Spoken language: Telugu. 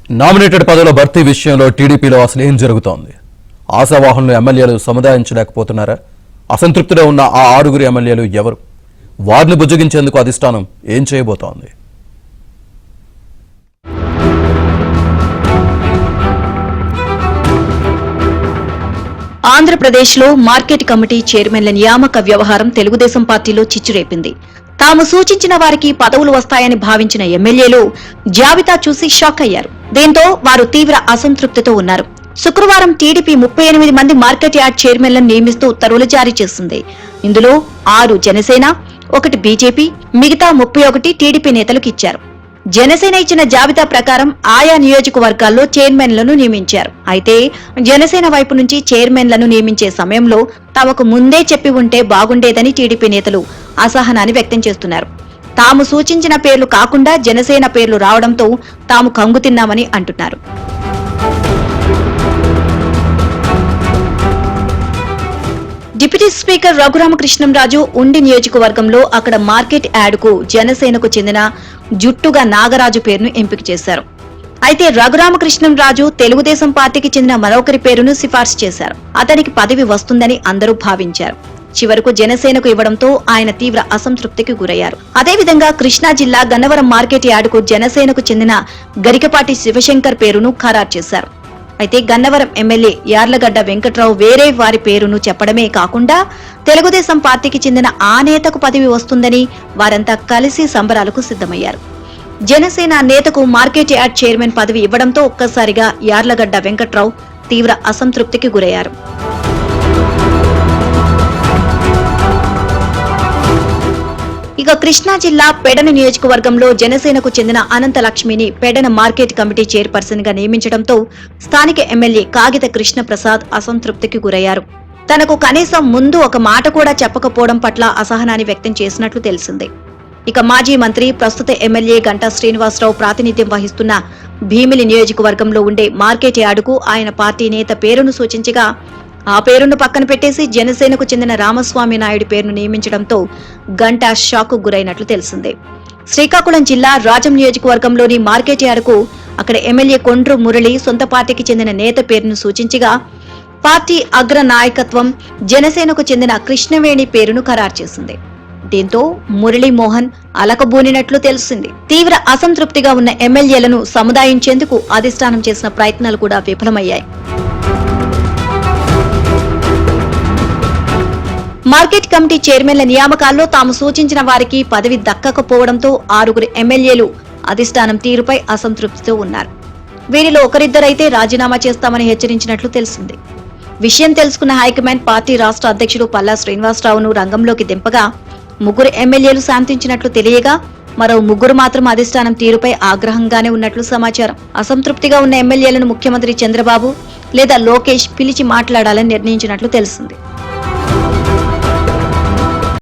నామినేటెడ్ పదవుల భర్తీ విషయంలో టీడీపీలో అసలు ఏం జరుగుతోంది? ఆశావాహులను ఎమ్మెల్యేలు సముదాయించలేకపోతున్నారా? అసంతృప్తిలో ఉన్న ఆ 6 ఎమ్మెల్యేలు ఎవరు? వారిని బుజ్జగించేందుకు అధిష్టానం ఏం చేయబోతోంది? ఆంధ్రప్రదేశ్లో మార్కెట్ కమిటీ చైర్మన్ల నియామక వ్యవహారం తెలుగుదేశం పార్టీలో చిచ్చురేపింది. తాము సూచించిన వారికి పదవులు వస్తాయని భావించిన ఎమ్మెల్యేలు జాబితా చూసి షాక్ అయ్యారు. దీంతో వారు తీవ్ర అసంతృప్తితో ఉన్నారు. శుక్రవారం టీడీపీ 38 మంది మార్కెట్ యార్డ్ చైర్మన్లను నియమిస్తూ ఉత్తర్వులు జారీ చేసింది. ఇందులో 6 జనసేన, 1 బీజేపీ, మిగతా 31 టీడీపీ నేతలకు ఇచ్చారు. జనసేన ఇచ్చిన జాబితా ప్రకారం ఆయా నియోజకవర్గాల్లో చైర్మన్లను నియమించారు. అయితే జనసేన వైపు నుంచి చైర్మన్లను నియమించే సమయంలో తమకు ముందే చెప్పి ఉంటే బాగుండేదని టీడీపీ నేతలు అసహనాన్ని వ్యక్తం చేస్తున్నారు. తాము సూచించిన పేర్లు కాకుండా జనసేన పేర్లు రావడంతో తాము కంగుతిన్నామని అంటున్నారు. డిప్యూటీ స్పీకర్ రఘురామకృష్ణంరాజు ఉండి నియోజకవర్గంలో అక్కడ మార్కెట్ యార్డుకు జనసేనకు చెందిన జుట్టుగా నాగరాజు పేరును ఎంపిక చేశారు. అయితే రఘురామకృష్ణంరాజు తెలుగుదేశం పార్టీకి చెందిన మరొకరి పేరును సిఫార్సు చేశారు. అతనికి పదవి వస్తుందని అందరూ భావించారు. చివరకు జనసేనకు ఇవ్వడంతో ఆయన తీవ్ర అసంతృప్తికి గురయ్యారు. అదేవిధంగా కృష్ణా జిల్లా గన్నవరం మార్కెట్ యార్డుకు జనసేనకు చెందిన గరికపాటి శివశంకర్ పేరును ఖరారు చేశారు. అయితే గన్నవరం ఎమ్మెల్యే యార్లగడ్డ వెంకట్రావు వేరే వారి పేరును చెప్పడమే కాకుండా తెలుగుదేశం పార్టీకి చెందిన ఆ నేతకు పదవి వస్తుందని వారంతా కలిసి సంబరాలకు సిద్ధమయ్యారు. జనసేన నేతకు మార్కెట్ యార్డ్ చైర్మన్ పదవి ఇవ్వడంతో ఒక్కసారిగా యార్లగడ్డ వెంకట్రావు తీవ్ర అసంతృప్తికి గురయ్యారు. ఇక కృష్ణా జిల్లా పెడన నియోజకవర్గంలో జనసేనకు చెందిన అనంత లక్ష్మిని పెడన మార్కెట్ కమిటీ చైర్పర్సన్ గా నియమించడంతో స్థానిక ఎమ్మెల్యే కాగిత కృష్ణప్రసాద్ అసంతృప్తికి గురయ్యారు. తనకు కనీసం ముందు ఒక మాట కూడా చెప్పకపోవడం పట్ల అసహనాన్ని వ్యక్తం చేసినట్లు తెలిసింది. ఇక మాజీ మంత్రి ప్రస్తుత ఎమ్మెల్యే గంటా శ్రీనివాసరావు ప్రాతినిధ్యం వహిస్తున్న భీమిలి నియోజకవర్గంలో ఉండే మార్కెట్ యార్డుకు ఆయన పార్టీ నేత పేరును సూచించగా ఆ పేరును పక్కన పెట్టేసి జనసేనకు చెందిన రామస్వామి నాయుడు పేరును నియమించడంతో గంటా షాక్ గురైనట్లు తెలిసింది. శ్రీకాకుళం జిల్లా రాజం నియోజకవర్గంలోని మార్కెట్ యార్డుకు అక్కడ ఎమ్మెల్యే కొండ్రు మురళి సొంత పార్టీకి చెందిన నేత పేరును సూచించగా పార్టీ అగ్ర నాయకత్వం జనసేనకు చెందిన కృష్ణవేణి పేరును ఖరారు చేసింది. దీంతో మురళీమోహన్ అలకబూనినట్లు తెలిసింది. తీవ్ర అసంతృప్తిగా ఉన్న ఎమ్మెల్యేలను సముదాయించేందుకు అధిష్టానం చేసిన ప్రయత్నాలు కూడా విఫలమయ్యాయి. మార్కెట్ కమిటీ చైర్మన్ల నియామకాల్లో తాము సూచించిన వారికి పదవి దక్కకపోవడంతో 6 ఎమ్మెల్యేలు అధిష్టానం తీరుపై అసంతృప్తితో ఉన్నారు. వీరిలో ఒకరిద్దరైతే రాజీనామా చేస్తామని హెచ్చరించినట్లు తెలిసింది. విషయం తెలుసుకున్న హైకమాండ్ పార్టీ రాష్ట్ర అధ్యక్షుడు పల్లా శ్రీనివాసరావును రంగంలోకి దింపగా 3 ఎమ్మెల్యేలు శాంతించినట్లు తెలియగా మరో 3 మాత్రం అధిష్టానం తీరుపై ఆగ్రహంగానే ఉన్నట్లు సమాచారం. అసంతృప్తిగా ఉన్న ఎమ్మెల్యేలను ముఖ్యమంత్రి చంద్రబాబు లేదా లోకేష్ పిలిచి మాట్లాడాలని నిర్ణయించినట్లు తెలిసింది.